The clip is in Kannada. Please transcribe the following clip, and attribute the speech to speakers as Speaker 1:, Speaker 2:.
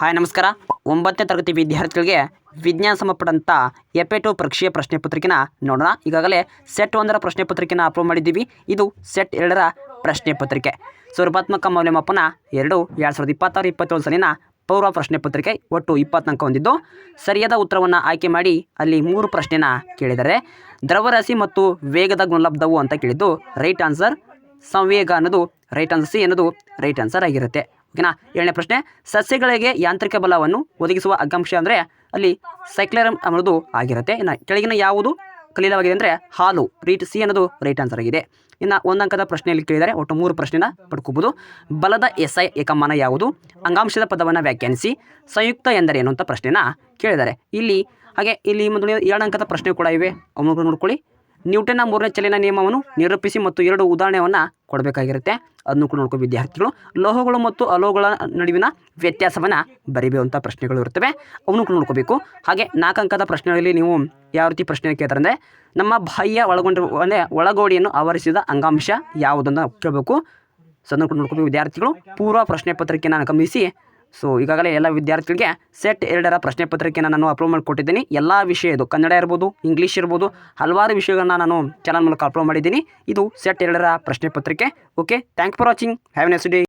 Speaker 1: ಹಾಯ್ ನಮಸ್ಕಾರ. 9ನೇ ತರಗತಿ ವಿದ್ಯಾರ್ಥಿಗಳಿಗೆ ವಿಜ್ಞಾನ ಸಂಬಂಧಪಟ್ಟಂಥ ಎಪೆ2 ಪರೀಕ್ಷೆಯ ಪ್ರಶ್ನೆ ಪತ್ರಿಕೆನ ನೋಡೋಣ. ಈಗಾಗಲೇ ಸೆಟ್ 1ರ ಪ್ರಶ್ನೆ ಪತ್ರಿಕೆನ ಅಪ್ಲೋಡ್ ಮಾಡಿದ್ದೀವಿ. ಇದು ಸೆಟ್ 2ರ ಪ್ರಶ್ನೆ ಪತ್ರಿಕೆ. ರೂಪಾತ್ಮಕ ಮೌಲ್ಯಮಾಪನ 2026-27 ಸಾಲಿನ ಪೂರ್ವ ಪ್ರಶ್ನೆ ಪತ್ರಿಕೆ. ಒಟ್ಟು 20 ಅಂಕ ಹೊಂದಿದ್ದು ಸರಿಯಾದ ಉತ್ತರವನ್ನು ಆಯ್ಕೆ ಮಾಡಿ ಅಲ್ಲಿ 3 ಪ್ರಶ್ನೆನ ಕೇಳಿದ್ದಾರೆ. ದ್ರವ್ಯರಾಶಿ ಮತ್ತು ವೇಗದ ಗುಣಲಬ್ಧವು ಅಂತ ಕೇಳಿದ್ದು ರೈಟ್ ಆನ್ಸರ್. ಸಂವೇಗ ಅನ್ನೋದು ರೈಟ್ ಆನ್ಸರ್. ಸಿ ಅನ್ನೋದು ರೈಟ್ ಆನ್ಸರ್ ಆಗಿರುತ್ತೆ. ಓಕೆನಾ. 7ನೇ ಪ್ರಶ್ನೆ, ಸಸ್ಯಗಳಿಗೆ ಯಾಂತ್ರಿಕ ಬಲವನ್ನು ಒದಗಿಸುವ ಅಂಗಾಂಶ ಅಂದರೆ ಅಲ್ಲಿ ಸೈಕ್ಲರಮ್ ಅನ್ನೋದು ಆಗಿರುತ್ತೆ. ಇನ್ನು ಕೆಳಗಿನ ಯಾವುದು ಕಲೀಲವಾಗಿದೆ ಅಂದರೆ ಹಾಲು. ಸಿ ಅನ್ನೋದು ರೈಟ್ ಆನ್ಸರ್ ಆಗಿದೆ. ಇನ್ನು 1 ಅಂಕದ ಪ್ರಶ್ನೆಯಲ್ಲಿ ಕೇಳಿದರೆ ಒಟ್ಟು 3 ಪ್ರಶ್ನೆನ ಪಡ್ಕೋಬೋದು. ಬಲದ ಎಸ್ಐ ಏಕಮಾನ ಯಾವುದು? ಅಂಗಾಂಶದ ಪದವನ್ನು ವ್ಯಾಖ್ಯಾನಿಸಿ. ಸಂಯುಕ್ತ ಎಂದರೇನು ಅಂತ ಪ್ರಶ್ನೆನ ಕೇಳಿದ್ದಾರೆ. ಇಲ್ಲಿ ಮೊದಲು 2 ಅಂಕದ ಪ್ರಶ್ನೆ ಕೂಡ ಇವೆ, ಅವನು ನೋಡ್ಕೊಳ್ಳಿ. ನ್ಯೂಟನ್ನ 3ನೇ ಚಲನ ನಿಯಮವನ್ನು ನಿರೂಪಿಸಿ ಮತ್ತು 2 ಉದಾಹರಣೆಯನ್ನು ಕೊಡಬೇಕಾಗಿರುತ್ತೆ. ಅದನ್ನು ಕೂಡ ನೋಡ್ಕೋ ವಿದ್ಯಾರ್ಥಿಗಳು. ಲೋಹಗಳು ಮತ್ತು ಅಲೋಹಗಳ ನಡುವಿನ ವ್ಯತ್ಯಾಸವನ್ನು ಬರೀಬೇಕಂಥ ಪ್ರಶ್ನೆಗಳು ಇರ್ತವೆ, ಅವನು ಕೂಡ ನೋಡ್ಕೋಬೇಕು. ಹಾಗೆ 4 ಅಂಕದ ಪ್ರಶ್ನೆಗಳಲ್ಲಿ ನೀವು ಯಾವ ರೀತಿ ಪ್ರಶ್ನೆ ಕೇಳ್ತಾರೆ ಅಂದರೆ ನಮ್ಮ ಬಾಹ್ಯ ಒಳಗೋಡೆಯನ್ನು ಆವರಿಸಿದ ಅಂಗಾಂಶ ಯಾವುದನ್ನು ಕೇಳಬೇಕು. ಸೊ ಅದನ್ನು ಕೂಡ ನೋಡ್ಕೋಬೇಕು ವಿದ್ಯಾರ್ಥಿಗಳು. ಪೂರ್ವ ಪ್ರಶ್ನೆ ಪತ್ರಿಕೆಯನ್ನು ಗಮನಿಸಿ. ಸೊ ಈಗಾಗಲೇ ಎಲ್ಲ ವಿದ್ಯಾರ್ಥಿಗಳಿಗೆ ಸೆಟ್ 2ರ ಪ್ರಶ್ನೆ ಪತ್ರಿಕೆಯನ್ನು ನಾನು ಅಪ್ಲೋಡ್ ಮಾಡಿಕೊಟ್ಟಿದ್ದೀನಿ. ಎಲ್ಲ ವಿಷಯದ್ದು ಕನ್ನಡ ಇರ್ಬೋದು, ಇಂಗ್ಲೀಷ್ ಇರ್ಬೋದು, ಹಲವಾರು ವಿಷಯಗಳನ್ನ ನಾನು ಚಾನಲ್ ಮೂಲಕ ಅಪ್ಲೋಡ್ ಮಾಡಿದ್ದೀನಿ. ಇದು ಸೆಟ್ 2ರ ಪ್ರಶ್ನೆ ಪತ್ರಿಕೆ. Okay, thank for watching. Have A nice day.